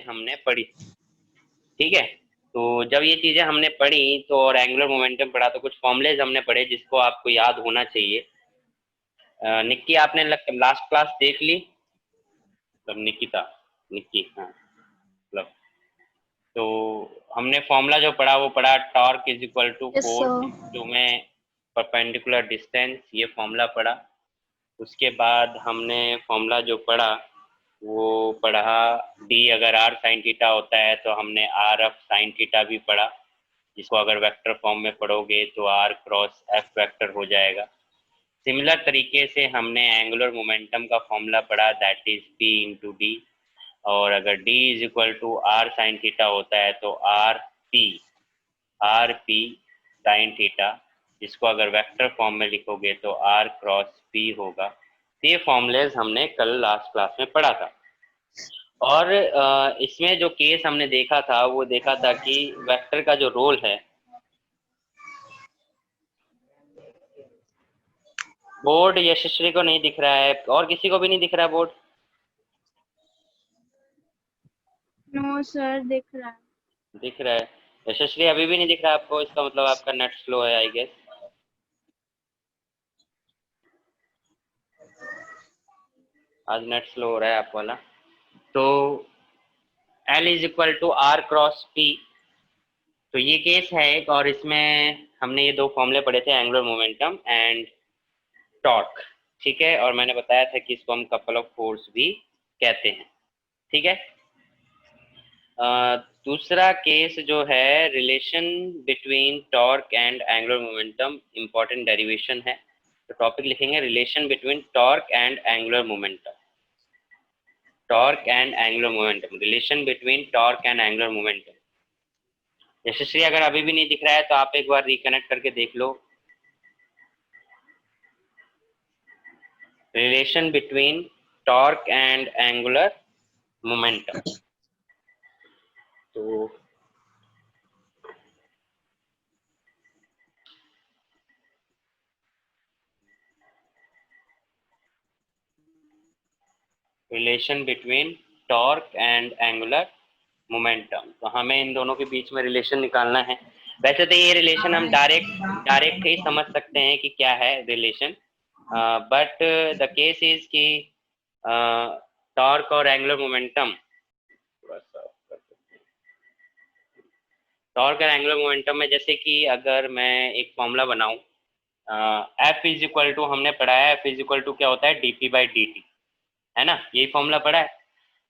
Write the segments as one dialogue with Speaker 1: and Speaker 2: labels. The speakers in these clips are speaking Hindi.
Speaker 1: हमने पढ़ी, ठीक है। तो जब ये चीजें हमने पढ़ी तो और एंगुलर मोमेंटम पढ़ा तो कुछ फॉर्मुलेज हमने पढ़े जिसको आपको याद होना चाहिए। निक्की आपने लास्ट क्लास देख ली, मतलब निकिता, निक्की, हाँ मतलब। तो हमने फॉर्मूला जो पढ़ा वो पढ़ा torque is equal to
Speaker 2: yes
Speaker 1: force
Speaker 2: sir.
Speaker 1: Into में परपेंडिकुलर डिस्टेंस, ये फॉर्मूला पढ़ा। उसके बाद हमने फॉर्मूला जो पढ़ा वो पढ़ा डी अगर आर साइन थीटा होता है तो हमने आर एफ साइन थीटा भी पढ़ा, जिसको अगर वेक्टर फॉर्म में पढ़ोगे तो आर क्रॉस एफ वेक्टर हो जाएगा। सिमिलर तरीके से हमने एंगुलर मोमेंटम का फॉर्मूला पढ़ा, that is p into d. और अगर d is equal to r sine theta होता है तो आर पी साइन थीटा, जिसको अगर वेक्टर फॉर्म में लिखोगे तो आर क्रॉस पी होगा। तो ये फॉर्मूलेज हमने कल लास्ट क्लास में पढ़ा था। और इसमें जो केस हमने देखा था वो देखा था कि वेक्टर का जो रोल है, बोर्ड यशस्वी को नहीं दिख रहा है और किसी को भी नहीं दिख रहा है बोर्ड?
Speaker 2: नो सर, दिख रहा है।
Speaker 1: दिख रहा है। यशस्वी अभी भी नहीं दिख रहा है आपको, इसका मतलब आपका नेट स्लो है आई गेस। आज नेट स्लो हो रहा है आप वाला। तो L is equal to are cross p, तो ये केस है एक। और इसमें हमने ये दो फॉर्मूले पढ़े थे, एंगुलर मोमेंटम एंड टॉर्क, ठीक है। और मैंने बताया था कि इसको हम कपल ऑफ फोर्स भी कहते हैं, ठीक है। दूसरा केस जो है relation between torque and angular momentum, important derivation है। तो टॉपिक लिखेंगे relation between torque and angular momentum, torque and angular momentum, relation between torque and angular momentum. Yashasvi अगर अभी भी नहीं दिख रहा है तो आप एक बार रिकनेक्ट करके देख लो। Relation between torque and angular momentum. तो relation between torque and angular momentum, तो हमें इन दोनों के बीच में रिलेशन निकालना है। वैसे तो ये रिलेशन हम डायरेक्ट ही समझ सकते हैं कि क्या है relation, but the case is कि टॉर्क और एंगुलर मोमेंटम, टॉर्क और एंगुलर मोमेंटम में जैसे कि अगर मैं एक फॉर्मूला बनाऊं, एफ इज इक्वल टू, हमने पढ़ा है एफ इज इक्वल टू क्या होता है, D P by d T, है ना, यही फॉर्मूला पढ़ा है।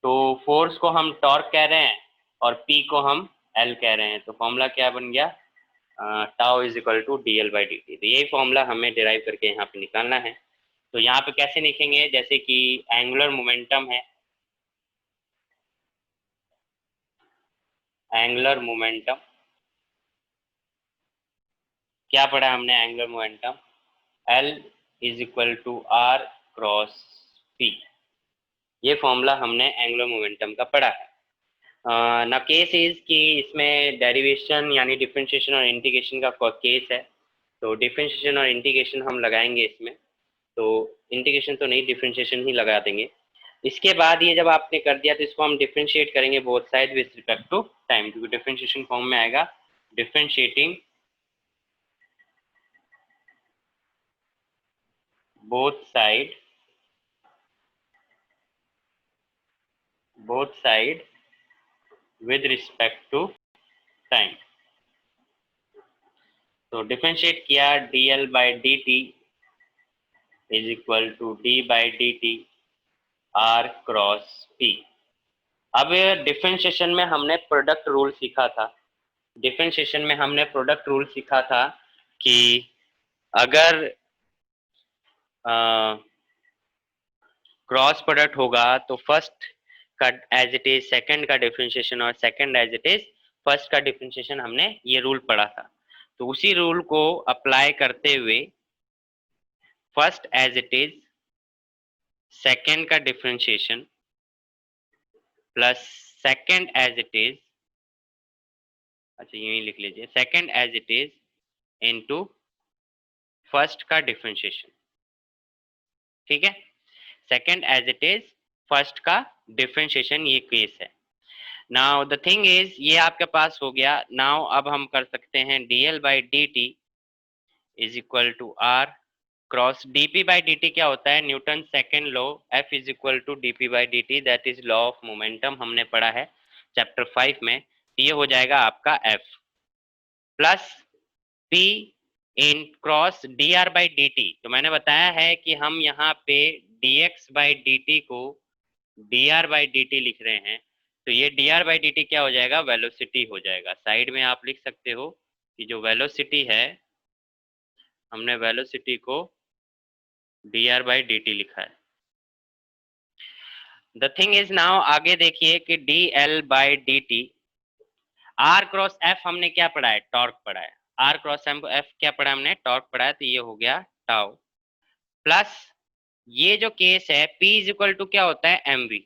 Speaker 1: तो फोर्स को हम टॉर्क कह रहे हैं और पी को हम एल कह रहे हैं, तो फॉर्मूला क्या बन गया, tau is equal to d l by d t. तो यही फॉर्मूला हमें डिराइव करके यहाँ पे निकालना है। तो यहाँ पे कैसे लिखेंगे, जैसे कि एंगुलर मोमेंटम है, एंगुलर मोमेंटम क्या पढ़ा हमने, angular momentum l is equal to are cross p, ये फॉर्मूला हमने एंगुलर मोमेंटम का पढ़ा है। ना केस इज कि इसमें डेरिवेशन यानी डिफरेंशिएशन और इंटीग्रेशन का केस है, तो डिफरेंशिएशन और इंटीग्रेशन हम लगाएंगे इसमें। तो इंटीग्रेशन तो नहीं, डिफरेंशिएशन ही लगा देंगे। इसके बाद ये जब आपने कर दिया तो इसको हम डिफरेंशिएट करेंगे both side with respect to time, क्योंकि डिफरेंशिएशन फॉर्म में आएगा differentiating both side with respect to time. तो डिफरेंशिएट किया, d l by d t is equal to d by d t r cross p. अब डिफरेंशिएशन में हमने प्रोडक्ट रूल सीखा था, डिफरेंशिएशन में हमने प्रोडक्ट रूल सीखा था कि अगर क्रॉस प्रोडक्ट होगा तो फर्स्ट का एज इट इज सेकंड का डिफरेंशिएशन और second as it is first का डिफरेंशिएशन, हमने ये रूल पढ़ा था। तो उसी रूल को अप्लाई करते हुए first as it is second का differentiation plus second as it is, अच्छा यही लिख लीजिए, second as it is into first का डिफरेंशिएशन, ठीक है। Second as it is first का डिफरेंशिएशन, ये केस है। नाउ द थिंग इज, ये आपके पास हो गया। नाउ अब हम कर सकते हैं dl/dt is equal to are cross dp/dt। क्या होता है? Newton second law, F is equal to dp/dt, that is law of momentum, हमने पढ़ा है चैप्टर 5 में। ये हो जाएगा आपका F प्लस P इन क्रॉस dr/dt। तो मैंने बताया है कि हम यहाँ पे dx/dt को dr/dt लिख रहे हैं, तो ये dr/dt क्या हो जाएगा? वेलोसिटी हो जाएगा। साइड में आप लिख सकते हो कि जो वेलोसिटी है, हमने वेलोसिटी को dr/dt लिखा है। द थिंग इज नाउ, आगे देखिए कि dl/dt, r क्रॉस f हमने क्या पढ़ा है? टॉर्क पढ़ा है। r क्रॉस f क्या पढ़ा हमने? टॉर्क पढ़ा है। तो ये हो गया टाउ प्लस ये जो केस है p इज इक्वल टू क्या होता है? mv।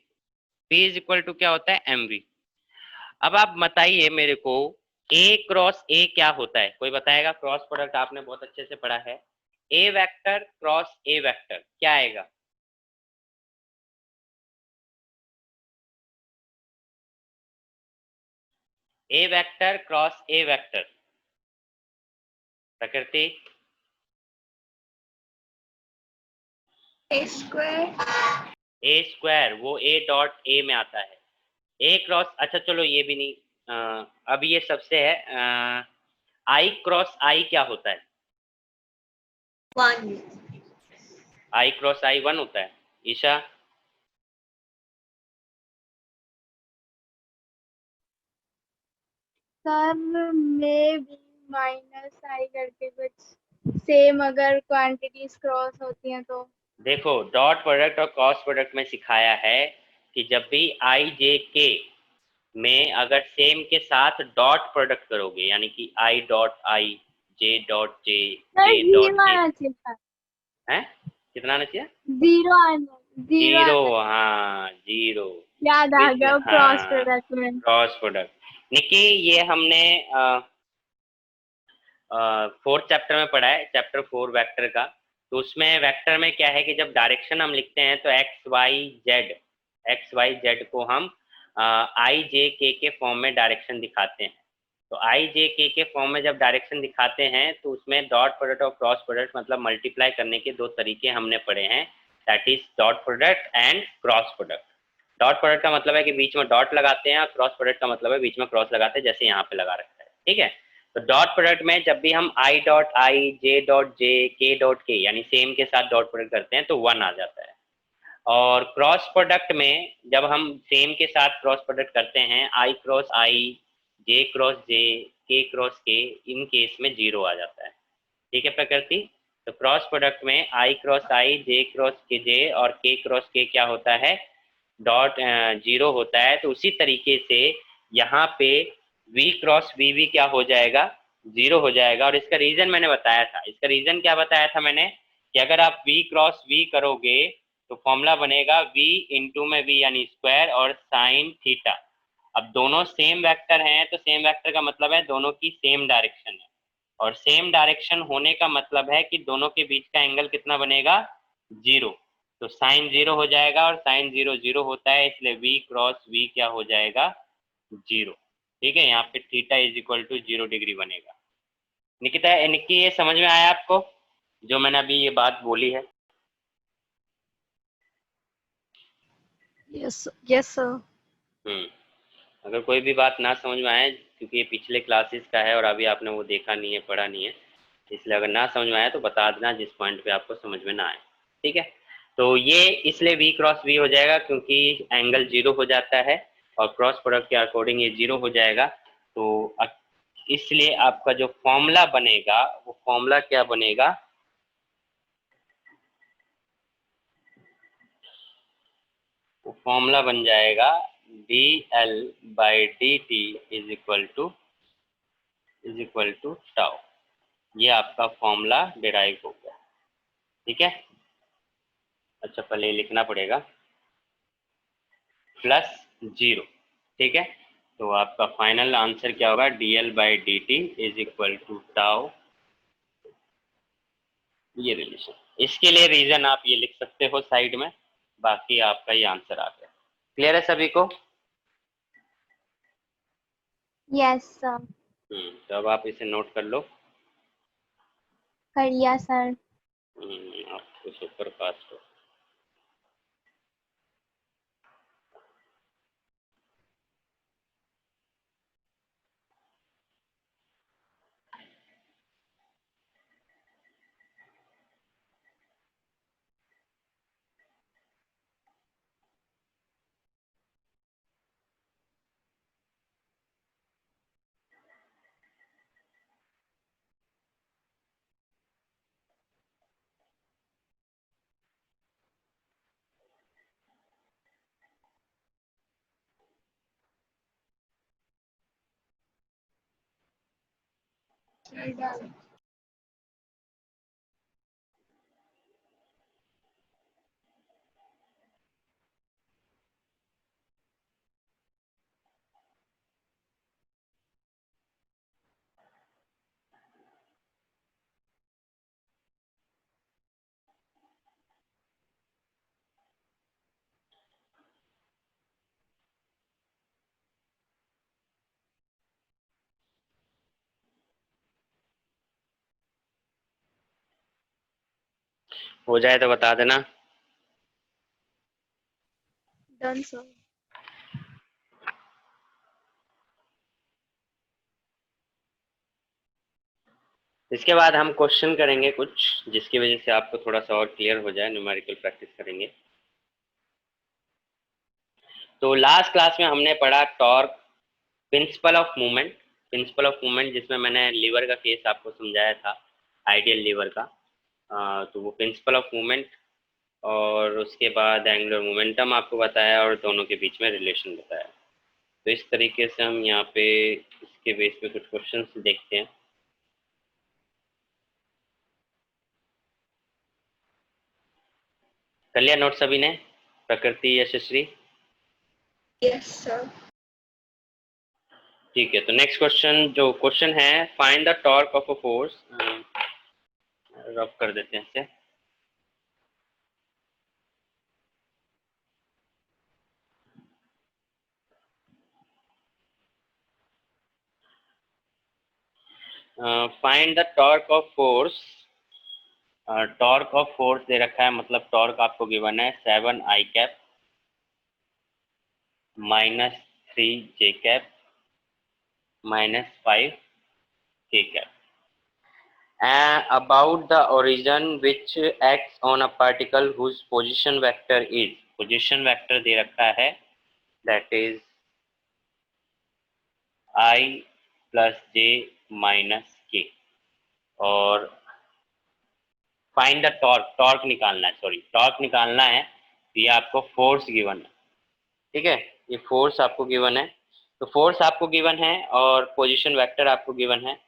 Speaker 1: p is equal to क्या होता है? mv। अब आप बताइए मेरे को, a क्रॉस a क्या होता है? कोई बताएगा? क्रॉस प्रोडक्ट आपने बहुत अच्छे से पढ़ा है। a vector cross a vector क्या आएगा? a vector cross a vector, प्रकृति।
Speaker 2: ए स्क्वायर।
Speaker 1: a स्क्वायर, वो a डॉट a में आता है। a क्रॉस, अच्छा चलो ये भी नहीं, अब ये सबसे है, i क्रॉस i क्या होता है?
Speaker 2: 1।
Speaker 1: i क्रॉस i 1 होता है। ईशा?
Speaker 2: सर में भी माइनस आई करके कुछ सेम अगर क्वांटिटीज क्रॉस होती हैं तो।
Speaker 1: देखो, डॉट प्रोडक्ट और क्रॉस प्रोडक्ट में सिखाया है कि जब भी i j k में अगर सेम के साथ डॉट प्रोडक्ट करोगे, यानी कि i dot i, j dot j,
Speaker 2: sir
Speaker 1: k dot
Speaker 2: zero
Speaker 1: k,
Speaker 2: आना चाहिए था।
Speaker 1: है कितना आना चाहिए?
Speaker 2: जीरो
Speaker 1: जीरो,
Speaker 2: आना।
Speaker 1: हाँ जीरो।
Speaker 2: याद आ
Speaker 1: विच,
Speaker 2: गया क्रॉस
Speaker 1: हाँ,
Speaker 2: प्रोडक्ट में।
Speaker 1: Cross product. निकी, ये हमने फोर्थ चैप्टर में पढ़ा है, चैप्टर 4 वेक्टर का। तो उसमें वेक्टर में क्या है कि जब डायरेक्शन हम लिखते हैं तो एक्स वाई जेड को हम आई जे के फॉर्म में डायरेक्शन दिखाते हैं। तो आई जे के फॉर्म में जब डायरेक्शन दिखाते हैं तो उसमें डॉट प्रोडक्ट और क्रॉस प्रोडक्ट मतलब मल्टीप्लाई करने के दो तरीके हमने पढ़े हैं, that is dot product and cross product. Dot product का मतलब है कि बीच में डॉट लगाते हैं, और क्रॉस प्रोडक्ट का मतलब है बीच में क्रॉस लगाते हैं, जैसे यहाँ पे लगा रखा है। ठीक है? तो डॉट प्रोडक्ट में जब भी हम I dot I, J dot J, के डॉट के, यानी सेम के साथ डॉट प्रोडक्ट करते हैं तो 1 आ जाता है। और क्रॉस प्रोडक्ट में जब हम सेम के साथ क्रॉस प्रोडक्ट करते हैं, आई क्रॉस आई, जे क्रॉस जे, के क्रॉस के, इन केस में 0 आ जाता है। ठीक है प्रकृति? तो क्रॉस प्रोडक्ट में आई क्रॉस आई, जे क्रॉस के जे और के क्रॉस के क्या होता है? डॉट 0 होता है। तो उसी तरीके से यहाँ पे v क्रॉस वी भी क्या हो जाएगा? 0 हो जाएगा। और इसका रीजन मैंने बताया था। इसका रीजन क्या बताया था मैंने? कि अगर आप v क्रॉस v करोगे तो फॉर्मूला बनेगा v इंटू में v यानी स्क्वायर और साइन थीटा। अब दोनों सेम वेक्टर हैं तो सेम वेक्टर का मतलब है दोनों की सेम डायरेक्शन है, और सेम डायरेक्शन होने का मतलब है कि दोनों के बीच का एंगल कितना बनेगा? 0। तो साइन 0 हो जाएगा, और साइन 0 0 होता है, इसलिए v क्रॉस v क्या हो जाएगा? 0। ठीक है? यहाँ पे theta is equal to 0 degree बनेगा। निकिता, निक्की, ये समझ में आया आपको जो मैंने अभी ये बात बोली है?
Speaker 3: Yes yes sir.
Speaker 1: अगर कोई भी बात ना समझ में आए, क्योंकि ये पिछले क्लासेस का है और अभी आपने वो देखा नहीं है, पढ़ा नहीं है, इसलिए अगर ना समझ में आए तो बता देना जिस पॉइंट पे आपको समझ में ना आए। ठीक है? तो ये इसलिए v क्रॉस v हो जाएगा क्योंकि एंगल 0 हो जाता है, और क्रॉस प्रोडक्ट के अकॉर्डिंग ये 0 हो जाएगा। तो इसलिए आपका जो फॉर्मूला बनेगा वो फॉर्मूला क्या बनेगा? वो फॉर्मूला बन जाएगा dl/dt is equal to tau. ये आपका फॉर्मूला डिराइव हो गया। ठीक है? अच्छा, पहले लिखना पड़ेगा प्लस 0। ठीक है? तो आपका फाइनल आंसर क्या होगा? dl/dt is equal to tau, ये रिलेशन। इसके लिए रीजन आप ये लिख सकते हो साइड में, बाकी आपका ये आंसर आ गया। क्लियर है सभी को?
Speaker 2: Yes sir.
Speaker 1: तो अब आप इसे नोट कर लो।
Speaker 2: कर लिया सर।
Speaker 1: आपको सुपर फास्ट हो। हो जाए तो बता देना।
Speaker 2: Done sir.
Speaker 1: इसके बाद हम क्वेश्चन करेंगे कुछ, जिसकी वजह से आपको थोड़ा सा और क्लियर हो जाए, न्यूमेरिकल प्रैक्टिस करेंगे। तो लास्ट क्लास में हमने पढ़ा torque, principle of movement. Principle of movement जिसमें मैंने लीवर का केस आपको समझाया था, आइडियल लीवर का। तो वो प्रिंसिपल ऑफ मूवमेंट, और उसके बाद एंगुलर मोमेंटम आपको बताया और दोनों के बीच में रिलेशन बताया। तो इस तरीके से हम यहाँ पे इसके बेस पे कुछ क्वेश्चंस देखते हैं। कर लिया नोट सभी ने? प्रकृति, यशस्वी?
Speaker 2: Yes sir.
Speaker 1: ठीक है, तो नेक्स्ट क्वेश्चन, जो क्वेश्चन है, find the torque of a force. Rub कर देते हैं इसे। Find the torque of force. Torque of force दे रखा है, मतलब टॉर्क आपको गिवन है 7 I cap -3 J cap -5 K cap. About the origin which acts on a particle whose position vector is, position vector दे रखा है, that is I plus J minus K। और फाइंड द टॉर्क, टॉर्क निकालना है, सॉरी टॉर्क निकालना है। तो ये आपको फोर्स गिवन है, ठीक है, ये फोर्स आपको गिवन है। तो फोर्स आपको गिवन है और पोजीशन वेक्टर आपको गिवन है,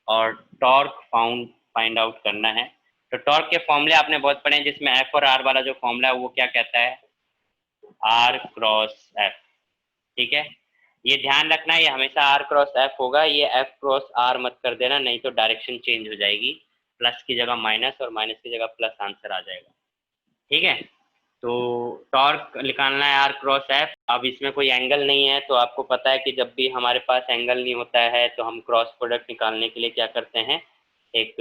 Speaker 1: और टॉर्क फाइंड आउट करना है। तो टॉर्क के फॉर्मूले आपने बहुत पढ़े हैं, जिसमें एफ और आर वाला जो फॉर्मूला है वो क्या कहता है, आर क्रॉस एफ। ठीक है, ये ध्यान रखना है, ये हमेशा आर क्रॉस एफ होगा, ये एफ क्रॉस आर मत कर देना, नहीं तो डायरेक्शन चेंज हो जाएगी, प्लस की जगह माइनस और माइनस की जगह प्लस आंसर आ जाएगा। ठीक है, तो टॉर्क निकालना है आर क्रॉस एफ। अब इसमें कोई एंगल नहीं है, तो आपको पता है कि जब भी हमारे पास एंगल नहीं होता है तो हम क्रॉस प्रोडक्ट निकालने के लिए क्या करते हैं, एक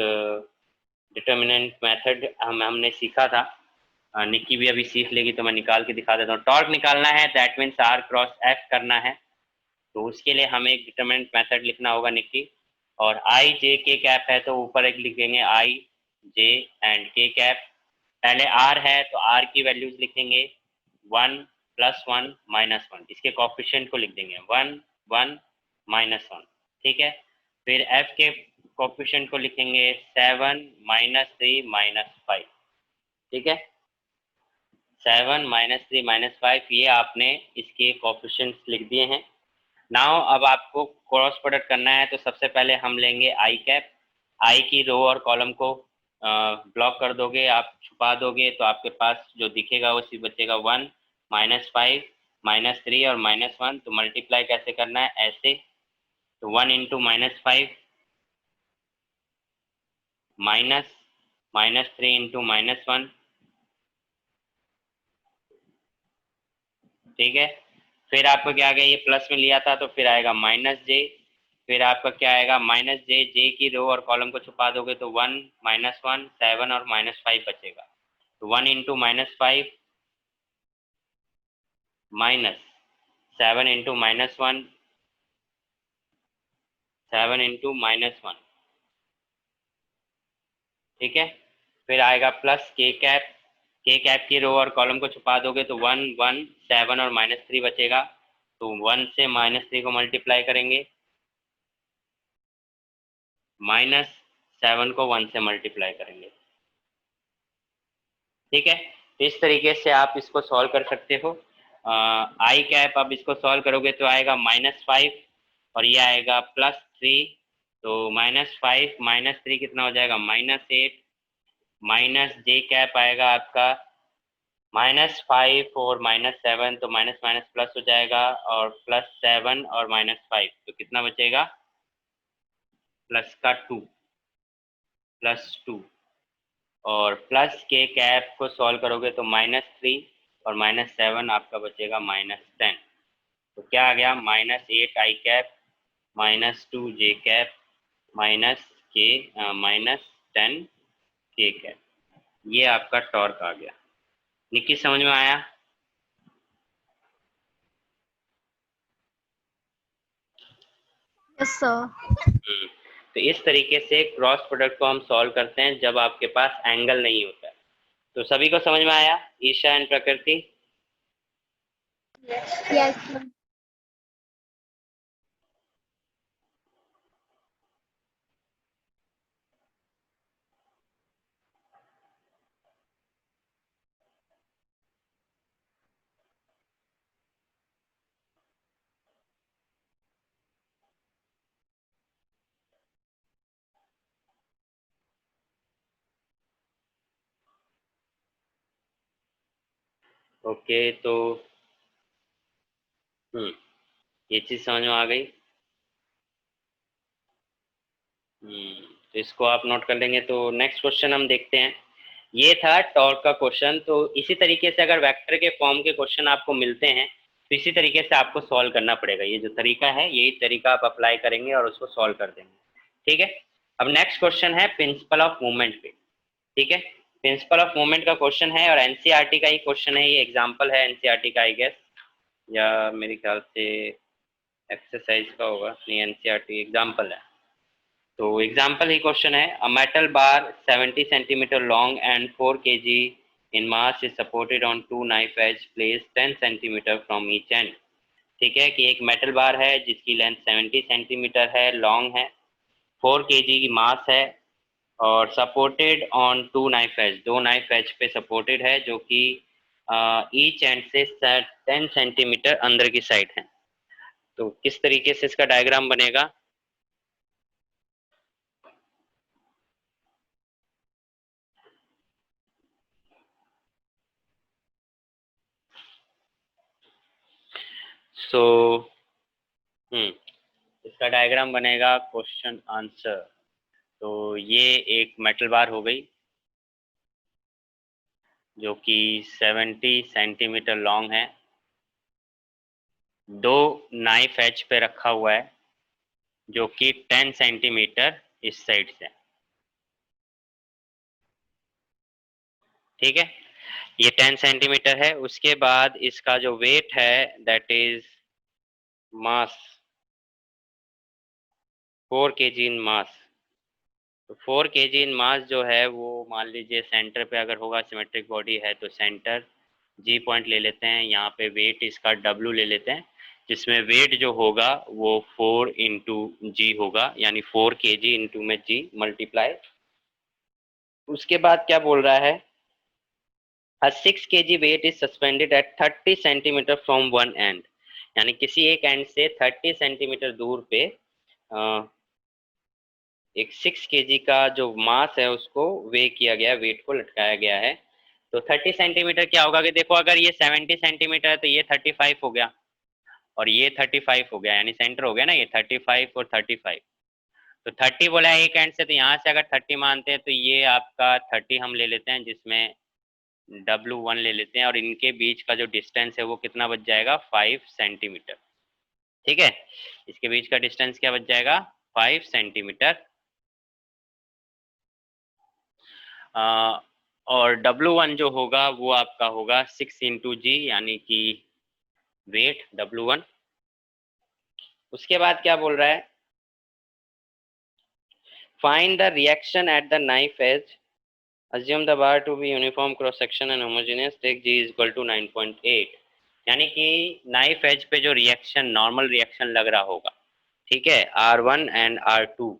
Speaker 1: डिटर्मिनेंट मेथड हमने सीखा था। निक्की भी अभी सीख लेगी तो मैं निकाल के दिखा देता हूँ। टॉर्क निकालना है, that means R cross F करना है, तो उसके लिए हमें एक डिटर्मिनेंट मेथड लिखना होगा निक्की। और आई जे के कैप है तो ऊपर एक लिखेंगे आई जे एंड के कैप। पहले आर है तो आर की वैल्यूज लिखेंगे 1 +1 -1, इसके कॉफिशिएंट को लिख देंगे 1 1 -1। ठीक है, फिर एफ के कॉफिशिएंट को लिखेंगे 7 -3 -5। ठीक है, 7 -3 -5, ये आपने इसके कॉफिशिएंट्स लिख दिए हैं। नाउ अब आपको क्रॉस प्रोडक्ट करना है, तो सबसे पहले हम लेंगे आई कैप। आई की रो और कॉलम को ब्लॉक कर दोगे, आप छुपा दोगे, तो आपके पास जो दिखेगा वो सिर्फ बचेगा 1 -5 -3 और -1। तो मल्टीप्लाई कैसे करना है, ऐसे, तो 1 इंटू -5 माइनस -3 इंटू -1। ठीक है, फिर आपको क्या आ गया, ये प्लस में लिया था तो फिर आएगा -j फिर आपका क्या आएगा माइनस जे, जे की रो और कॉलम को छुपा दोगे तो 1 -1 7 और -5 बचेगा। तो 1 इंटू -5 माइनस 7 इंटू -1 7 इंटू -1, ठीक है। फिर आएगा प्लस के कैप, के कैप की रो और कॉलम को छुपा दोगे तो 1 1 7 और -3 बचेगा। तो 1 से -3 को मल्टीप्लाई करेंगे, -7 को 1 से मल्टीप्लाई करेंगे, ठीक है। तो इस तरीके से आप इसको सॉल्व कर सकते हो। आई कैप अब इसको सॉल्व करोगे तो आएगा -5 और ये आएगा +3। तो -5 -3 कितना हो जाएगा -8, माइनस जे कैप आएगा आपका -5 और -7, तो माइनस माइनस प्लस हो जाएगा और +7 और -5, तो कितना बचेगा प्लस का 2, +2। और प्लस के कैप को सॉल्व करोगे तो -3 और -7 आपका बचेगा -10। तो क्या आ गया -8 आई कैप -2 जे कैप माइनस के -10 के कैप, ये आपका टॉर्क आ गया। निक्की समझ में आया?
Speaker 2: Yes sir.
Speaker 1: तो इस तरीके से क्रॉस प्रोडक्ट को हम सॉल्व करते हैं जब आपके पास एंगल नहीं होता है। तो सभी को समझ में आया ईशा एंड प्रकृति?
Speaker 2: Yes sir.
Speaker 1: ओके, तो ये चीज समझ में आ गई। तो इसको आप नोट कर लेंगे। तो नेक्स्ट क्वेश्चन हम देखते हैं। ये था टॉर्क का क्वेश्चन। तो इसी तरीके से अगर वेक्टर के फॉर्म के क्वेश्चन आपको मिलते हैं तो इसी तरीके से आपको सॉल्व करना पड़ेगा। ये जो तरीका है यही तरीका आप अप्लाई करेंगे और उसको सॉल्व कर देंगे, ठीक है। अब नेक्स्ट क्वेश्चन है प्रिंसिपल ऑफ मूवमेंट पे, ठीक है। प्रिंसिपल ऑफ मूवमेंट का क्वेश्चन है और एनसीईआरटी का ही क्वेश्चन है। ये एग्जाम्पल है एनसीईआरटी का आई गेस, या मेरे ख्याल से एक्सरसाइज का होगा, नहीं एनसीईआरटी एग्जाम्पल है। तो एग्जाम्पल ही क्वेश्चन है, a metal bar 70 centimetre long and 4 kg in mass is supported on 2 knife edge place 10 centimetre from each and. ठीक है कि एक मेटल बार है जिसकी लेंथ 70 सेंटीमीटर है, लॉन्ग है, 4 kg की मास है और supported on 2 knife edge, 2 knife edge पे सपोर्टेड है जो कि ईच एंड से 10 सेंटीमीटर अंदर की साइड है। तो किस तरीके से इसका डायग्राम बनेगा? सो इसका डायग्राम बनेगा क्वेश्चन आंसर। तो ये एक मेटल बार हो गई जो कि 70 सेंटीमीटर लॉन्ग है, 2 नाइफ एज पे रखा हुआ है जो कि 10 सेंटीमीटर इस साइड से, ठीक है। ये 10 सेंटीमीटर है। उसके बाद इसका जो वेट है दैट इज मास 4 kg इन मास। तो 4 kg इन मास जो है वो मान लीजिए सेंटर पे अगर होगा, सिमेट्रिक बॉडी है तो सेंटर जी पॉइंट ले लेते हैं, यहाँ पे वेट इसका डब्ल्यू ले लेते हैं, जिसमें वेट जो होगा वो 4 इंटू जी होगा, यानी 4 kg इंटू में जी मल्टीप्लाई। उसके बाद क्या बोल रहा है, A 6 kg weight is suspended at 30 centimetre from one and, यानी किसी एक एंड से 30 सेंटीमीटर दूर पे एक 6 kg का जो मास है उसको वे किया गया, वेट को लटकाया गया है। तो 30 सेंटीमीटर क्या होगा कि देखो अगर ये 70 सेंटीमीटर है तो ये 35 हो गया और ये 35 हो गया, यानी सेंटर हो गया ना, ये 35 और 35। तो 30 बोला है एक एंड से, तो यहाँ से अगर 30 मानते हैं तो ये आपका 30 हम ले लेते हैं, जिसमें W1 ले लेते हैं और इनके बीच का जो डिस्टेंस है वो कितना बच जाएगा 5 सेंटीमीटर, ठीक है, इसके बीच का डिस्टेंस क्या बच जाएगा, 5 सेंटीमीटर। और W1 जो होगा वो आपका होगा 6 इंटू जी, यानी कि वेट W1। उसके बाद क्या बोल रहा है, find the reaction at the knife edge, assume the bar to be uniform cross section and homogeneous, take G is equal to 9.8। यानी कि नाइफ एज पे जो रिएक्शन, नॉर्मल रिएक्शन लग रहा होगा, ठीक है, R1 एंड R2,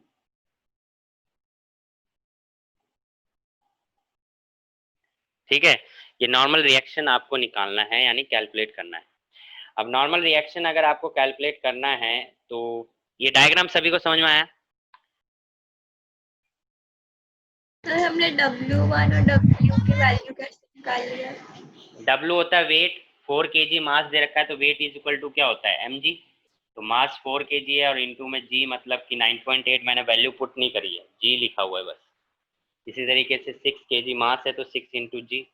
Speaker 1: ठीक है, ये नॉर्मल रिएक्शन आपको निकालना है, यानी कैलकुलेट करना है। अब नॉर्मल रिएक्शन अगर आपको कैलकुलेट करना है तो ये डायग्राम सभी को समझ में आया?
Speaker 2: सर हमने W1 और W की वैल्यू कैसे निकाल लिया?
Speaker 1: W होता है वेट, 4 kg मास दे रखा है तो वेट इज इक्वल टू क्या होता है, mg। तो मास 4 kg है और इनटू में g, मतलब कि 9.8 मैंने वैल्यू पुट नहीं करी है, g लिखा हुआ है बस। इसी तरीके से 6 kg मास है तो 6 इंटू जी।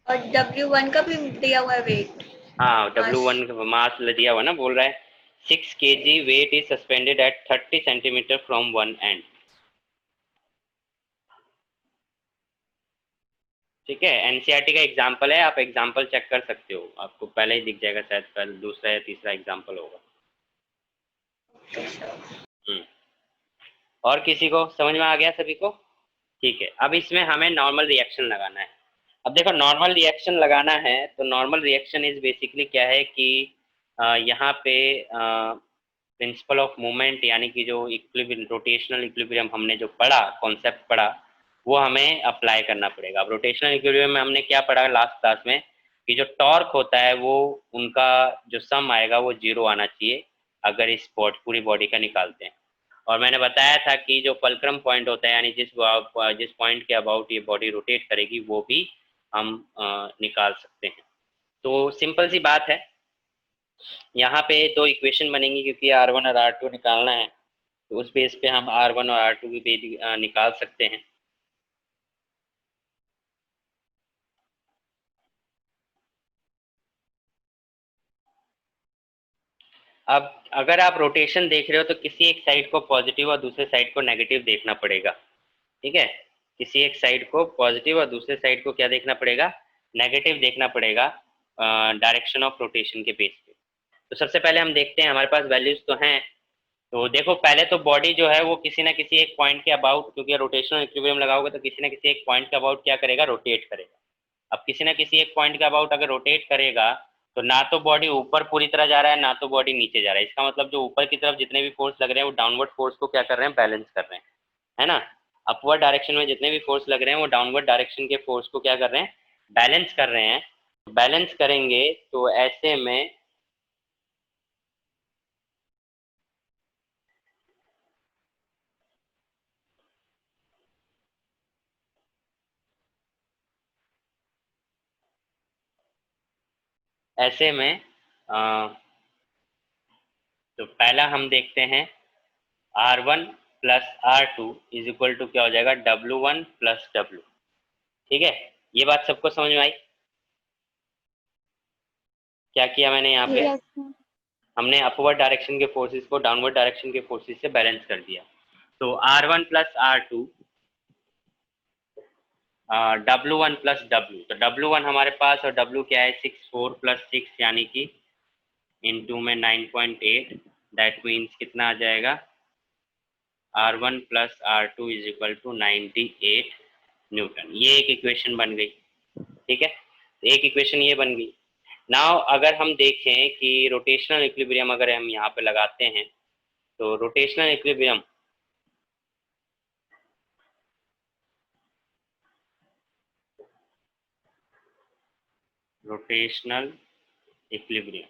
Speaker 2: और W1 का भी दिया हुआ है वेट।
Speaker 1: हाँ, W1 मास दिया हुआ ना, बोल रहा है 6 kg weight is suspended at 30 centimetre from one end. ठीक है, एनसीईआरटी का एग्जाम्पल है, आप एग्जाम्पल चेक कर सकते हो, आपको पहले ही दिख जाएगा, शायद कल दूसरा या तीसरा एग्जाम्पल होगा। हम्म, और किसी को समझ में आ गया सभी को? ठीक है, अब इसमें हमें नॉर्मल रिएक्शन लगाना है। अब देखो, नॉर्मल रिएक्शन लगाना है तो नॉर्मल रिएक्शन इज बेसिकली क्या है कि यहाँ पे प्रिंसिपल ऑफ मूवमेंट, यानी कि जो इक्विलिब्रियम, रोटेशनल इक्विलिब्रियम हमने जो पढ़ा, कॉन्सेप्ट पढ़ा, वो हमें अप्लाई करना पड़ेगा। अब रोटेशनल इक्विलिब्रियम में हमने क्या पढ़ा लास्ट क्लास में, कि जो टॉर्क होता है वो, उनका जो सम आएगा वो 0 आना चाहिए अगर इस पूरी बॉडी का निकालते हैं। और मैंने बताया था कि जो फल्क्रम पॉइंट होता है, यानी जिस पॉइंट के अबाउट ये बॉडी रोटेट करेगी, वो भी हम निकाल सकते हैं। तो सिंपल सी बात है, यहाँ पे दो इक्वेशन बनेंगी क्योंकि R1 और R2 निकालना है, तो उस बेस पे हम R1 और R2 भी निकाल सकते हैं। अब अगर आप रोटेशन देख रहे हो तो किसी एक साइड को पॉजिटिव और दूसरे साइड को नेगेटिव देखना पड़ेगा, ठीक है, किसी एक साइड को पॉजिटिव और दूसरे साइड को क्या देखना पड़ेगा, नेगेटिव देखना पड़ेगा, डायरेक्शन ऑफ रोटेशन के बेस पे। तो सबसे पहले हम देखते हैं, हमारे पास वैल्यूज तो हैं। तो देखो, पहले तो बॉडी जो है वो किसी ना किसी एक पॉइंट के अबाउट, क्योंकि रोटेशनल इक्विलिब्रियम लगाओगे तो किसी ना किसी एक पॉइंट के अबाउट क्या करेगा, रोटेट करेगा। अब किसी ना किसी एक पॉइंट के अबाउट अगर रोटेट करेगा तो ना तो बॉडी ऊपर पूरी तरह जा रहा है, ना तो बॉडी नीचे जा रहा है। इसका मतलब जो ऊपर की तरफ जितने भी फोर्स लग रहे हैं वो डाउनवर्ड फोर्स को क्या कर रहे हैं, बैलेंस कर रहे हैं, है ना। अपवर्ड डायरेक्शन में जितने भी फोर्स लग रहे हैं वो डाउनवर्ड डायरेक्शन के फोर्स को क्या कर रहे हैं, बैलेंस कर रहे हैं। बैलेंस करेंगे तो ऐसे में तो पहला हम देखते हैं, R1 plus R2 is equal to क्या हो जाएगा, W1 प्लस W। ठीक है, ये बात सबको समझ में आई? क्या किया मैंने यहाँ पे,
Speaker 2: यस।
Speaker 1: हमने अपवर्ड डायरेक्शन के फोर्सेस को डाउनवर्ड डायरेक्शन के फोर्सेस से बैलेंस कर दिया। तो R1 plus R2, W1 plus W, तो W1 हमारे पास और W क्या है, 6, 4 प्लस 6 यानी कि इंटू में 9.8, दैट मीन्स कितना आ जाएगा, R1 plus R2 is equal to 98 newton. ये एक इक्वेशन बन गई, ठीक है, एक इक्वेशन ये बन गई। नाउ अगर हम देखें कि रोटेशनल इक्विलिब्रियम अगर हम यहाँ पे लगाते हैं, तो rotational equilibrium, rotational equilibrium,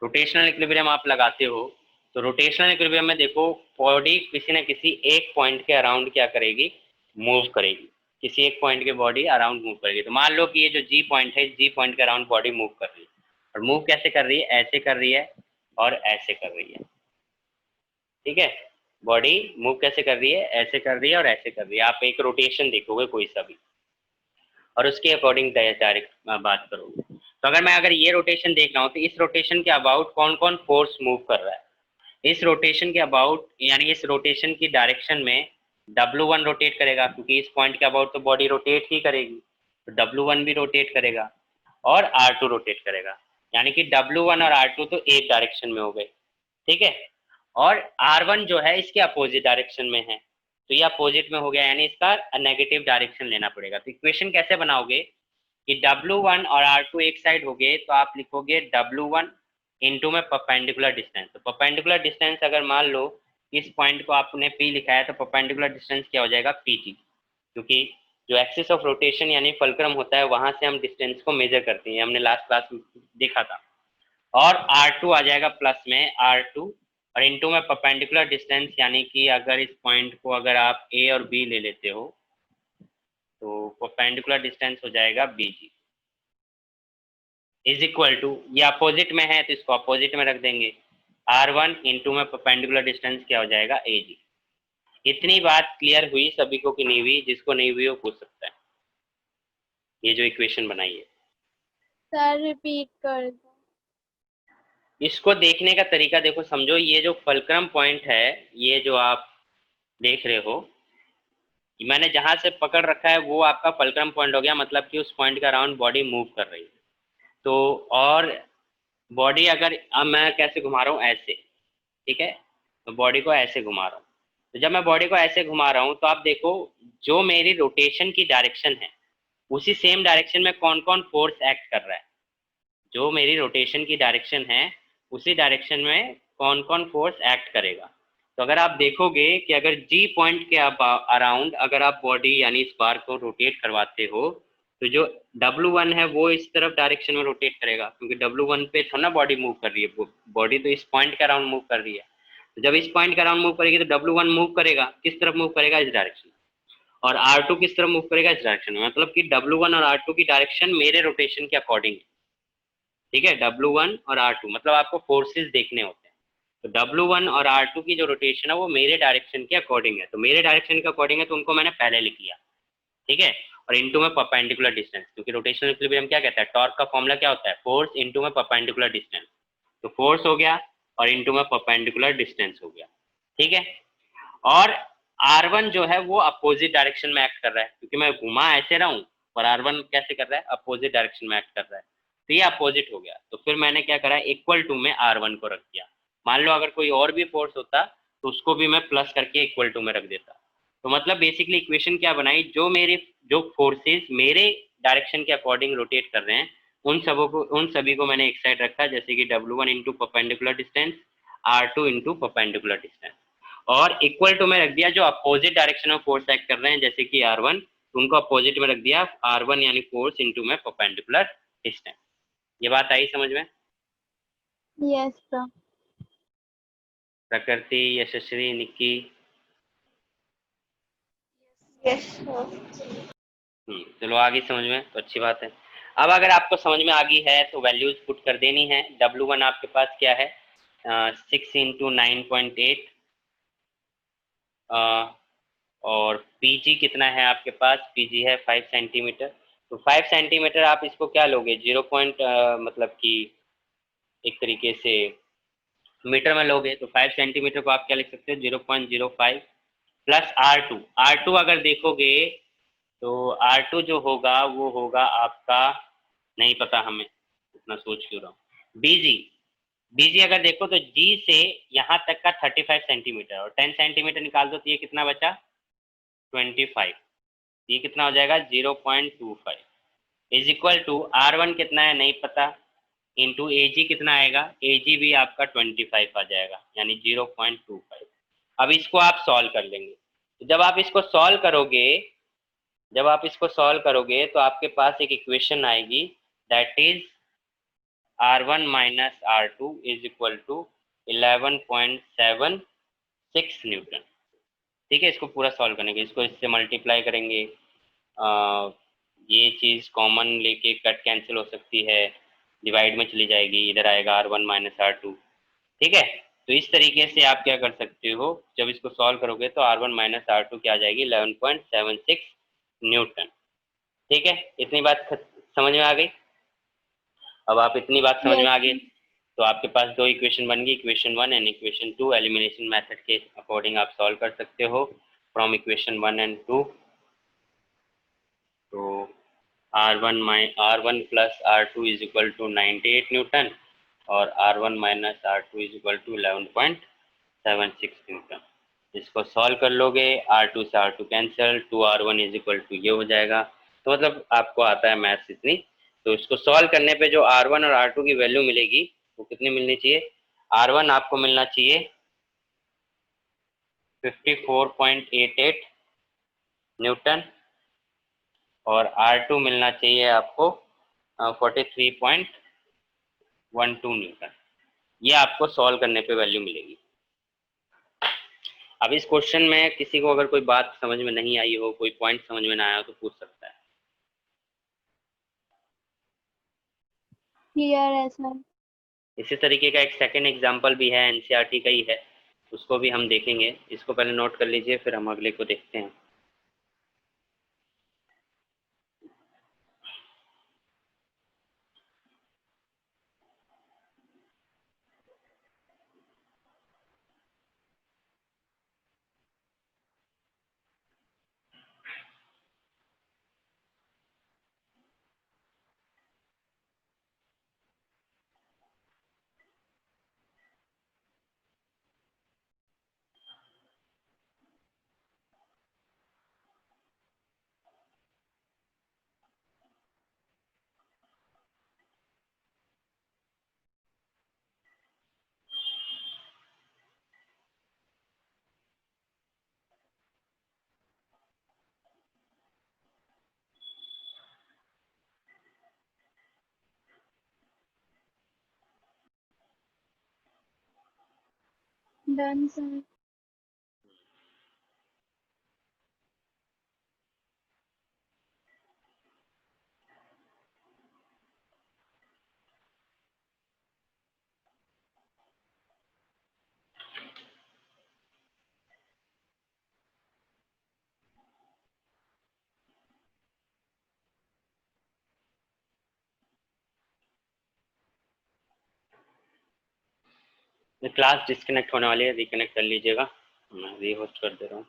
Speaker 1: rotational equilibrium आप लगाते हो तो रोटेशनल इक्विलिब्रियम में देखो, बॉडी किसी न किसी एक पॉइंट के अराउंड क्या करेगी, मूव करेगी, किसी एक पॉइंट के बॉडी अराउंड मूव करेगी। तो मान लो कि ये जो जी पॉइंट है, जी पॉइंट के अराउंड बॉडी मूव कर रही है, और मूव कैसे कर रही है, ऐसे कर रही है और ऐसे कर रही है, ठीक है, बॉडी मूव कैसे कर रही है, ऐसे कर रही है और ऐसे कर रही है। आप एक रोटेशन देखोगे कोई सा भी, और उसके अकॉर्डिंग डायरेक्ट बात करोगे। तो अगर ये रोटेशन देख रहा हूँ तो इस रोटेशन के अबाउट कौन कौन फोर्स मूव कर रहा है, इस रोटेशन के अबाउट यानी इस रोटेशन की डायरेक्शन में W1 रोटेट करेगा, क्योंकि इस पॉइंट के अबाउट तो बॉडी रोटेट ही करेगी, तो W1 भी रोटेट करेगा और R2 रोटेट करेगा, यानी कि W1 और R2 तो एक डायरेक्शन में हो गए, ठीक है। और R1 जो है इसके अपोजिट डायरेक्शन में है, तो ये अपोजिट में हो गया, यानी इसका नेगेटिव डायरेक्शन लेना पड़ेगा। तो इक्वेशन कैसे बनाओगे कि W1 और R2 एक साइड हो गए तो आप लिखोगे W1 इंटू में परपेंडिकुलर डिस्टेंस। तो परपेंडिकुलर डिस्टेंस अगर मान लो इस पॉइंट को आपने P लिखा है तो परपेंडिकुलर डिस्टेंस क्या हो जाएगा, PG, क्योंकि जो एक्सिस ऑफ रोटेशन यानी फलक्रम होता है वहां से हम डिस्टेंस को मेजर करते हैं, हमने लास्ट क्लास में देखा था। और R2 आ जाएगा प्लस में R2 और इंटू में परपेंडिकुलर डिस्टेंस, यानी कि अगर इस पॉइंट को अगर आप A और B ले लेते हो तो परपेंडिकुलर डिस्टेंस हो जाएगा BG इज इक्वल टू, ये अपोजिट में है तो इसको अपोजिट में रख देंगे, R1 इंटू में परपेंडिकुलर डिस्टेंस क्या हो जाएगा, AG। इतनी बात क्लियर हुई सभी को कि नहीं हुई? जिसको नहीं हुई वो पूछ सकता है। ये जो इक्वेशन बनाई है
Speaker 2: सर रिपीट कर दो।
Speaker 1: इसको देखने का तरीका देखो, समझो ये जो फलक्रम पॉइंट है, ये जो आप देख रहे हो, मैंने जहां से पकड़ रखा है वो आपका फलक्रम पॉइंट हो गया, मतलब कि उस पॉइंट का अराउंड बॉडी मूव कर रही है। तो और बॉडी अगर अब मैं कैसे घुमा रहा हूँ, ऐसे, ठीक है, तो बॉडी को ऐसे घुमा रहा हूँ। तो जब मैं बॉडी को ऐसे घुमा रहा हूँ तो आप देखो जो मेरी रोटेशन की डायरेक्शन है उसी सेम डायरेक्शन में कौन कौन फोर्स एक्ट कर रहा है, जो मेरी रोटेशन की डायरेक्शन है उसी डायरेक्शन में कौन कौन फोर्स एक्ट करेगा। तो अगर आप देखोगे कि अगर जी पॉइंट के अराउंड अगर आप बॉडी यानी इस बार को रोटेट करवाते हो तो जो W1 है वो इस तरफ डायरेक्शन में रोटेट करेगा, क्योंकि W1 पे थोड़ा ना बॉडी मूव कर रही है, बॉडी तो इस पॉइंट के अराउंड मूव कर रही है। तो जब इस पॉइंट के अराउंड मूव करेगी तो W1 मूव करेगा, किस तरफ मूव करेगा, इस डायरेक्शन, और R2 किस तरफ मूव करेगा, इस डायरेक्शन में, मतलब कि W1 और R2 की डायरेक्शन मेरे रोटेशन के अकॉर्डिंग है, ठीक है। W1 और R2 मतलब आपको फोर्सेस देखने होते हैं, तो W1 और R2 की जो रोटेशन है वो मेरे डायरेक्शन के अकॉर्डिंग है, तो मेरे डायरेक्शन के अकॉर्डिंग है तो उनको मैंने पहले लिख लिया, ठीक है। और इनटू में परपेंडिकुलर डिस्टेंस, क्योंकि रोटेशनल इक्विलिब्रियम क्या कहता है, टॉर्क का फॉर्मूला क्या होता है, फोर्स इनटू में परपेंडिकुलर डिस्टेंस, तो फोर्स हो गया और इनटू में परपेंडिकुलर डिस्टेंस हो गया, ठीक है। और R1 जो है वो अपोजिट डायरेक्शन में एक्ट कर रहा है, क्योंकि मैं घुमा ऐसे रहा हूँ, और R1 कैसे कर रहा है, अपोजिट डायरेक्शन में एक्ट कर रहा है, तो ये अपोजिट हो गया। तो फिर मैंने क्या करा, इक्वल टू में R1 को रख दिया। मान लो अगर कोई और भी फोर्स होता तो उसको भी मैं प्लस करके इक्वल टू में रख देता। तो मतलब बेसिकली इक्वेशन क्या बनाई, जो फोर्सेस मेरे डायरेक्शन के अकॉर्डिंग रोटेट कर रहे हैं उन सभी को मैंने एक साइड रखा, जैसे कि W1 into perpendicular distance, R2 into perpendicular distance, और इक्वल टू में रख दिया जो अपोजिट डायरेक्शन में फोर्स एक्ट कर रहे हैं, जैसे कि R1, उनको अपोजिट में रख दिया R1 यानी फोर्स इंटू में परपेंडिकुलर डिस्टेंस। ये बात आई समझ में?
Speaker 2: Yes sir.
Speaker 1: प्रकृति, यशस्वी, निक्की,
Speaker 2: यस सर।
Speaker 1: चलो आगे समझ में, तो अच्छी बात है। अब अगर आपको समझ में आ गई है तो वैल्यूज पुट कर देनी है। W1 आपके पास क्या है, 6 इंटू 9.8, और PG कितना है आपके पास, PG है 5 सेंटीमीटर। तो 5 सेंटीमीटर आप इसको क्या लोगे, 0 पॉइंट मतलब कि एक तरीके से मीटर में लोगे, तो 5 सेंटीमीटर को आप क्या लिख सकते हो, 0.05 प्लस R2 अगर देखोगे तो R2 जो होगा वो होगा आपका, नहीं पता हमें, इतना सोच क्यों रहा हूँ, बीजी अगर देखो तो G से यहाँ तक का 35 सेंटीमीटर, और 10 सेंटीमीटर निकाल दो तो ये कितना बचा, 25, ये कितना हो जाएगा, 0.25 इज इक्वल टू R1 कितना है नहीं पता, इंटू AG कितना आएगा, AG भी आपका 25 आ जाएगा, यानी 0.25। अब इसको आप सॉल्व कर लेंगे, तो जब आप इसको सॉल्व करोगे तो आपके पास एक इक्वेशन आएगी, that is R1 minus R2 is equal to 11.76 newton, ठीक है। इसको पूरा सॉल्व करने के, इसको इससे मल्टीप्लाई करेंगे, ये चीज़ कॉमन लेके कट कैंसिल हो सकती है, डिवाइड में चली जाएगी, इधर आएगा R1 माइनस R2, ठीक है। तो इस तरीके से आप क्या कर सकते हो, जब इसको सॉल्व करोगे तो R1 माइनस R2 क्या आ जाएगी, 11.76 न्यूटन। ठीक है, इतनी बात समझ में आ गई। अब आप इतनी बात समझ में
Speaker 2: यस
Speaker 1: आ गई तो आपके पास दो इक्वेशन बन गई, equation 1 and equation 2। Elimination method के अकॉर्डिंग आप सॉल्व कर सकते हो फ्रॉम इक्वेशन 1 एंड 2। तो R1 plus R2 is equal to 98 newton और R1 minus R2 is equal to 11.76 newton. इसको सॉल्व कर लोगे, R2 से R2 cancel, 2R1 is equal to ये हो जाएगा। तो मतलब आपको आता है मैथ्स इतनी, तो इसको सॉल्व करने पे जो R1 और R2 की वैल्यू मिलेगी वो कितनी मिलनी चाहिए? R1 आपको मिलना चाहिए 54.88 न्यूटन और R2 मिलना चाहिए आपको 43.12 न्यूटन। ये आपको सॉल्व करने पे वैल्यू मिलेगी। अब इस क्वेश्चन में किसी को अगर कोई बात समझ में नहीं आई हो, कोई पॉइंट समझ में ना आया हो तो पूछ सकता है।
Speaker 2: क्लियर है सर।
Speaker 1: इसी तरीके का एक सेकंड एग्जांपल भी है, एनसीईआरटी का ही है, उसको भी हम देखेंगे। इसको पहले नोट कर लीजिए, फिर हम अगले को देखते हैं।
Speaker 2: Done sir.
Speaker 1: क्लास डिस्कनेक्ट होने वाली है, रिकनेक्ट कर लीजिएगा। मैं रीहोस्ट कर दे रहा हूँ।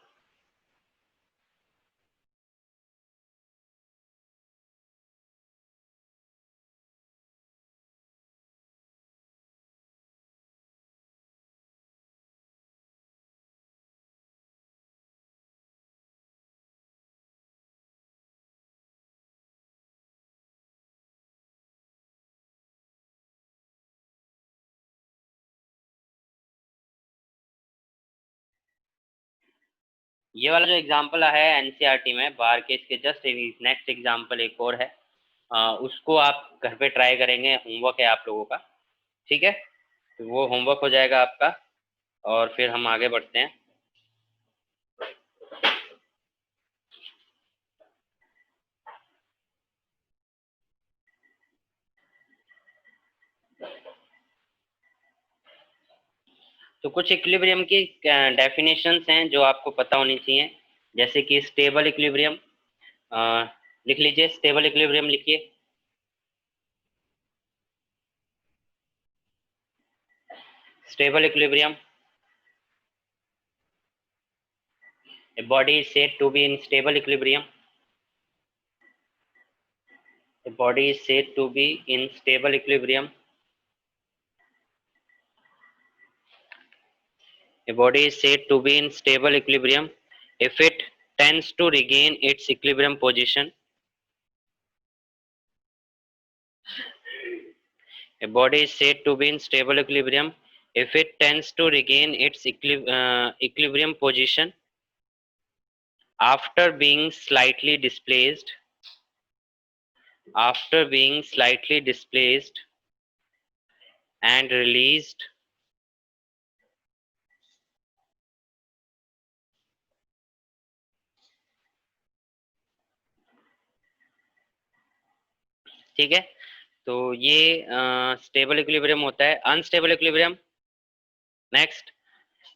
Speaker 1: ये वाला जो एग्जाम्पल है एनसीईआरटी में बार के, इसके जस्ट नेक्स्ट एग्जाम्पल एक और है, उसको आप घर पे ट्राई करेंगे। होमवर्क है आप लोगों का, ठीक है? तो वो होमवर्क हो जाएगा आपका और फिर हम आगे बढ़ते हैं। तो कुछ इक्विलिब्रियम की डेफिनेशंस हैं जो आपको पता होनी चाहिए, जैसे कि स्टेबल इक्विलिब्रियम। लिख लीजिए, स्टेबल इक्विलिब्रियम लिखिए। Stable equilibrium, a body is said to be in stable equilibrium. A body is said to be in stable equilibrium. A body is said to be in stable equilibrium if it tends to regain its equilibrium position. A body is said to be in stable equilibrium if it tends to regain its equilibrium position after being slightly displaced and released ठीक है? तो ये स्टेबल इक्विलिब्रियम होता है। अनस्टेबल इक्विलिब्रियम नेक्स्ट,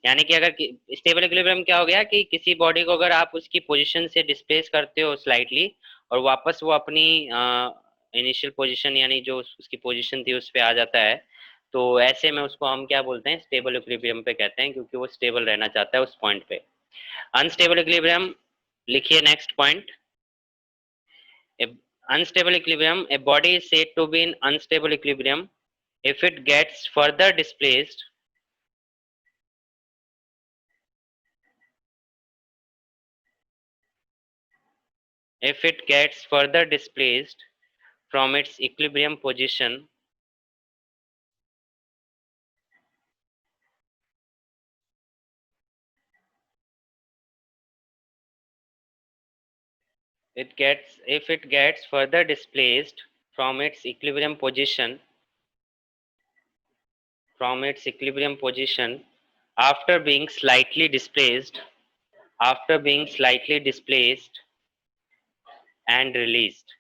Speaker 1: यानी कि अगर स्टेबल इक्विलिब्रियम क्या हो गया कि किसी बॉडी को अगर आप उसकी पोजीशन से डिस्प्लेस करते हो स्लाइटली और वापस वो अपनी इनिशियल पोजीशन यानी जो उसकी पोजीशन थी उस पे आ जाता है, तो ऐसे में उसको हम क्या बोलते हैं, स्टेबल इक्विलिब्रियम पे कहते हैं, क्योंकि वो स्टेबल रहना चाहता है उस पॉइंट पे। अनस्टेबल इक्विलिब्रियम लिखिए next point. Unstable equilibrium, a body is said to be in unstable equilibrium if it gets further displaced if it gets further displaced from its equilibrium position if it gets further displaced from its equilibrium position after being slightly displaced and released,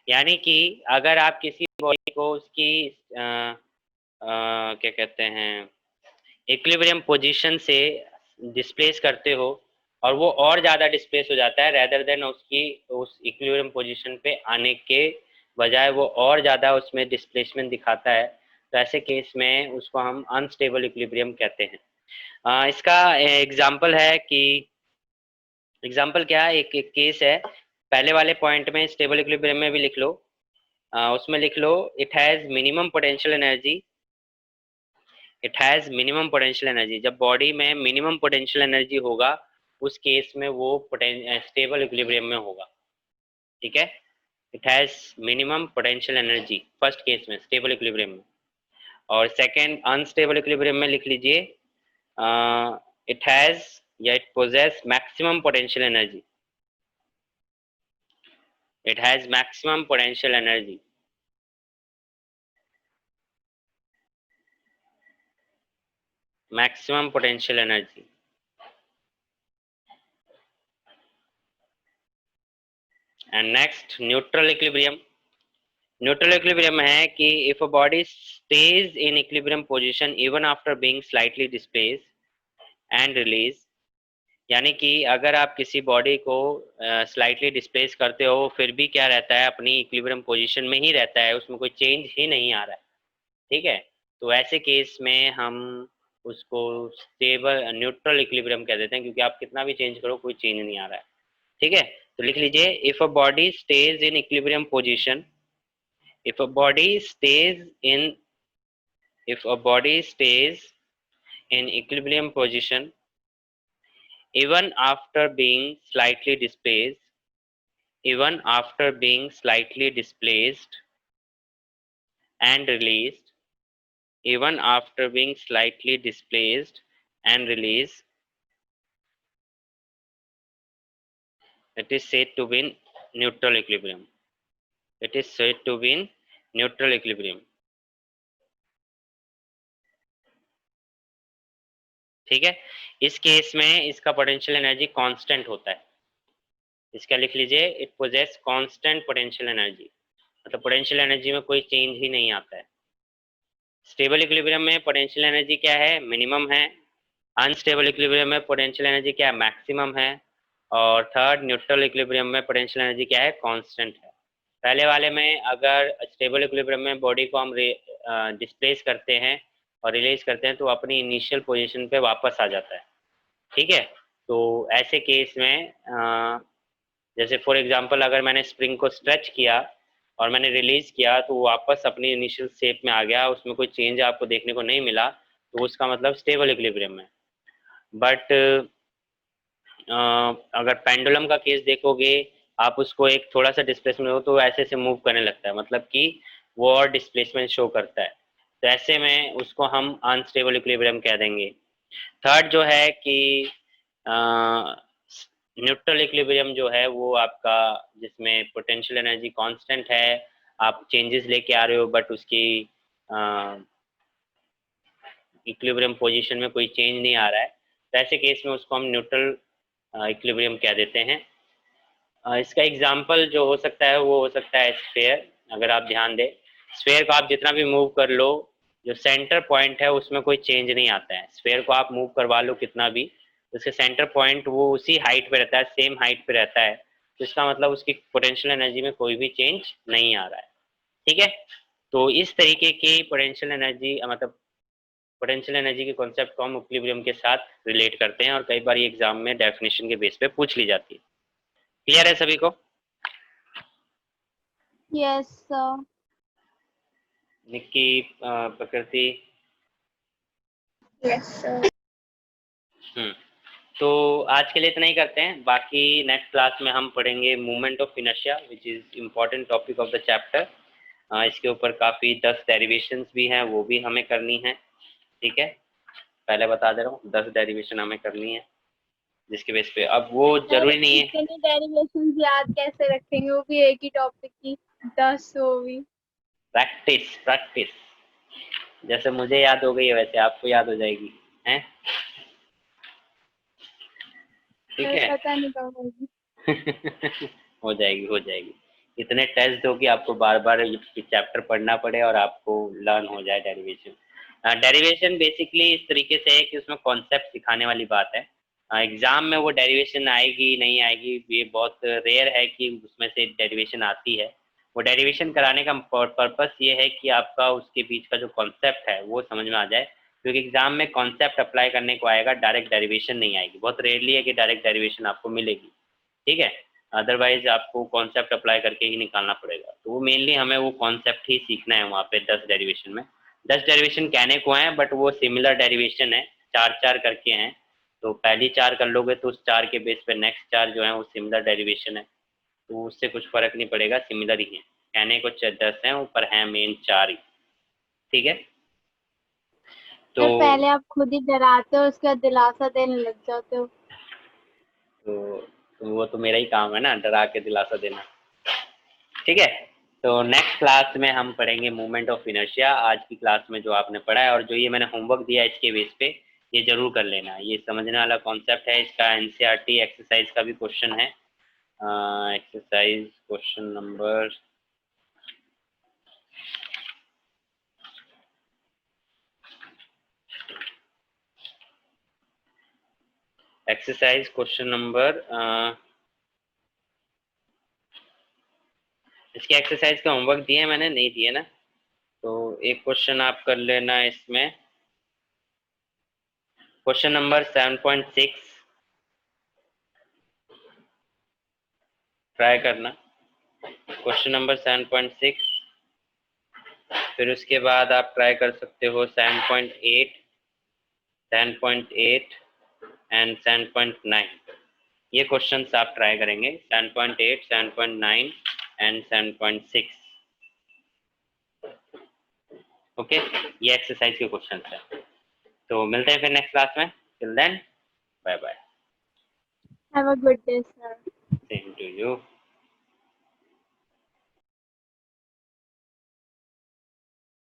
Speaker 1: यानी कि अगर आप किसी बॉडी को उसकी क्या कहते हैं, इक्विलिब्रियम पोजीशन से डिस्प्लेस करते हो और वो और ज़्यादा डिस्प्लेस हो जाता है रेदर देन उसकी उस इक्विलिब्रियम पोजीशन पे आने के बजाय वो और ज़्यादा उसमें डिस्प्लेसमेंट दिखाता है, तो ऐसे केस में उसको हम अनस्टेबल इक्विलिब्रियम कहते हैं। इसका एग्जाम्पल है कि एग्जाम्पल क्या है, एक केस है, पहले वाले पॉइंट में स्टेबल इक्विलिब्रियम में भी लिख लो, उसमें लिख लो it has minimum potential energy, जब बॉडी में मिनिमम पोटेंशियल एनर्जी होगा उस केस में वो स्टेबल इक्विलिब्रियम में होगा, ठीक है। It has minimum potential energy first case में स्टेबल इक्विलिब्रियम में, और सेकेंड अनस्टेबल इक्विलिब्रियम में लिख लीजिए इट हैज या it possesses maximum potential energy, it has maximum potential energy, maximum potential energy. And next neutral equilibrium. Neutral equilibrium है कि if a body stays in equilibrium position even after being slightly displace and release, यानी कि अगर आप किसी बॉडी को स्लाइटली डिस्प्लेस करते हो फिर भी क्या रहता है, अपनी इक्विलिब्रियम पोजीशन में ही रहता है, उसमें कोई चेंज ही नहीं आ रहा है, ठीक है। तो ऐसे केस में हम उसको स्टेबल न्यूट्रल इक्विलिब्रियम कह देते हैं, क्योंकि आप कितना भी चेंज करो कोई चेंज नहीं आ रहा है, ठीक है। तो लिख लीजिए if a body stays in equilibrium position, if a body stays in if a body stays in equilibrium position even after being slightly displaced even after being slightly displaced and released even after being slightly displaced and released, it is said to be in neutral equilibrium, it is said to be in neutral equilibrium, ठीक है। इस केस में इसका पोटेंशियल एनर्जी कांस्टेंट होता है, इसका लिख लीजिए it possesses constant potential energy, मतलब पोटेंशियल एनर्जी में कोई चेंज ही नहीं आता है। स्टेबल इक्विलिब्रियम में पोटेंशियल एनर्जी क्या है, मिनिमम है। अनस्टेबल इक्विलिब्रियम में पोटेंशियल एनर्जी क्या है, मैक्सिमम है। और थर्ड न्यूट्रल इक्विलिब्रियम में पोटेंशियल एनर्जी क्या है, कांस्टेंट है। पहले वाले में अगर स्टेबल इक्विलिब्रियम में बॉडी को हम डिस्प्लेस करते हैं और रिलीज करते हैं तो अपनी इनिशियल पोजीशन पे वापस आ जाता है, ठीक है। तो ऐसे केस में जैसे फॉर एग्जांपल अगर मैंने स्प्रिंग को स्ट्रेच किया और मैंने रिलीज किया तो वो वापस अपनी इनिशियल शेप में आ गया, उसमें कोई चेंज आपको देखने को नहीं मिला, तो उसका मतलब स्टेबल इक्विलिब्रियम है। बट अगर पेंडुलम का केस देखोगे आप, उसको एक थोड़ा सा डिस्प्लेसमेंट हो तो ऐसे से मूव करने लगता है, मतलब कि वो और डिस्प्लेसमेंट शो करता है, तो ऐसे में उसको हम अनस्टेबल इक्विलिब्रियम कह देंगे। थर्ड जो है कि न्यूट्रल इक्विलिब्रियम जो है वो आपका जिसमें पोटेंशियल एनर्जी कांस्टेंट है, आप चेंजेस लेके आ रहे हो बट उसकी इक्विलिब्रियम पोजीशन में कोई चेंज नहीं आ रहा है, तो ऐसे केस में उसको हम न्यूट्रल इक्विलिब्रियम कह देते हैं। इसका एग्जांपल जो हो सकता है वो हो सकता है स्फेयर। अगर आप ध्यान दें, स्फेयर को आप जितना भी मूव कर लो, जो सेंटर पॉइंट है उसमें कोई चेंज नहीं आता है। स्फेयर को आप मूव करवा लो कितना भी, उसके सेंटर पॉइंट वो उसी हाइट पे रहता है, सेम हाइट पे रहता है, तो इसका मतलब उसकी पोटेंशियल एनर्जी में कोई भी चेंज नहीं आ रहा है। ठीक है, तो इस तरीके की पोटेंशियल एनर्जी मतलब पोटेंशियल एनर्जी के कॉन्सेप्ट को हम इक्विलिब्रियम के साथ रिलेट करते हैं और कई बार ये एग्जाम में डेफिनेशन के बेस पे पूछ ली जाती है। क्लियर है सभी को?
Speaker 2: Yes sir.
Speaker 1: Nikki, Prakriti.
Speaker 2: Yes sir.
Speaker 1: तो आज के लिए इतना ही करते हैं, बाकी नेक्स्ट क्लास में हम पढ़ेंगे movement of inertia which is important topic of the chapter. इसके ऊपर काफ़ी 10 डेरिवेशंस भी हैं, वो भी हमें करनी है। ठीक है, पहले बता दे रहा हूँ 10 डेरिवेशन हमें करनी है, जिसके बेस पे अब वो
Speaker 2: सर
Speaker 1: जरूरी नहीं है।
Speaker 2: इतनी डेरिवेशंस याद कैसे रखेंगे, वो भी एक ही टॉपिक की 10 वो भी।
Speaker 1: प्रैक्टिस प्रैक्टिस, जैसे मुझे याद हो गई है वैसे आपको याद हो जाएगी, हैं? ठीक
Speaker 2: सर
Speaker 1: है।
Speaker 2: पता नहीं कब होगी।
Speaker 1: हो जाएगी हो जाएगी। इतने टेस्ट दो कि आपको बार बार ये चैप्टर पढ़ना पड़े और आपको लर्न हो जाए डेरिवेशन। डेरिवेशन बेसिकली इस तरीके से है कि उसमें कॉन्सेप्ट सिखाने वाली बात है। एग्जाम में वो डेरिवेशन आएगी नहीं आएगी, ये बहुत रेयर है कि उसमें से डेरिवेशन आती है। वो डेरिवेशन कराने का पर्पस ये है कि आपका उसके बीच का जो कॉन्सेप्ट है वो समझ में आ जाए, क्योंकि एग्जाम में कॉन्सेप्ट अप्लाई करने को आएगा, डायरेक्ट डेरिवेशन नहीं आएगी। बहुत रेयरली है कि डायरेक्ट डेरिवेशन आपको मिलेगी। ठीक है, अदरवाइज आपको कॉन्सेप्ट अप्लाई करके ही निकालना पड़ेगा। तो वो मेनली हमें वो कॉन्सेप्ट ही सीखना है वहाँ पे 10 डेरिवेशन में। 10 डेरिवेशन कहने को हैं बट वो सिमिलर डेरिवेशन है, 4-4 करके हैं। तो पहली 4 कर लोगे तो उस 4 के बेस पे नेक्स्ट 4 जो है वो सिमिलर डेरिवेशन है, तो उससे कुछ फर्क नहीं पड़ेगा, सिमिलर ही है। कहने को 10 हैं, ऊपर हैं मेन 4 ही। ठीक है, तो
Speaker 2: सर पहले आप खुद ही डराते हो, उसके बाद दिलासा देने लग जाते हो।
Speaker 1: तो, तो वो तो मेरा ही काम है ना, डरा के दिलासा देना। ठीक है, तो नेक्स्ट क्लास में हम पढ़ेंगे मूवमेंट ऑफ इनर्शिया। आज की क्लास में जो आपने पढ़ा है और जो ये मैंने होमवर्क दिया है इसके बेस पे ये जरूर कर लेना, ये समझने वाला कॉन्सेप्ट है। इसका एनसीईआरटी एक्सरसाइज का भी क्वेश्चन है। Exercise question number exercise question number इसके एक्सरसाइज का होमवर्क दिए मैंने, नहीं दिए ना? तो एक क्वेश्चन आप कर लेना इसमें, क्वेश्चन नंबर 7.6 ट्राई करना। क्वेश्चन नंबर 7.6, फिर उसके बाद आप ट्राई कर सकते हो 7.8, 10.8 एंड 7.9। ये क्वेश्चंस आप ट्राई करेंगे, 7.8, 7.9 एंड 7.6। ओके, ये एक्सरसाइज के क्वेश्चंस है। तो मिलते हैं फिर नेक्स्ट क्लास में, till then bye bye.
Speaker 2: Have a good day sir.
Speaker 1: Same to you.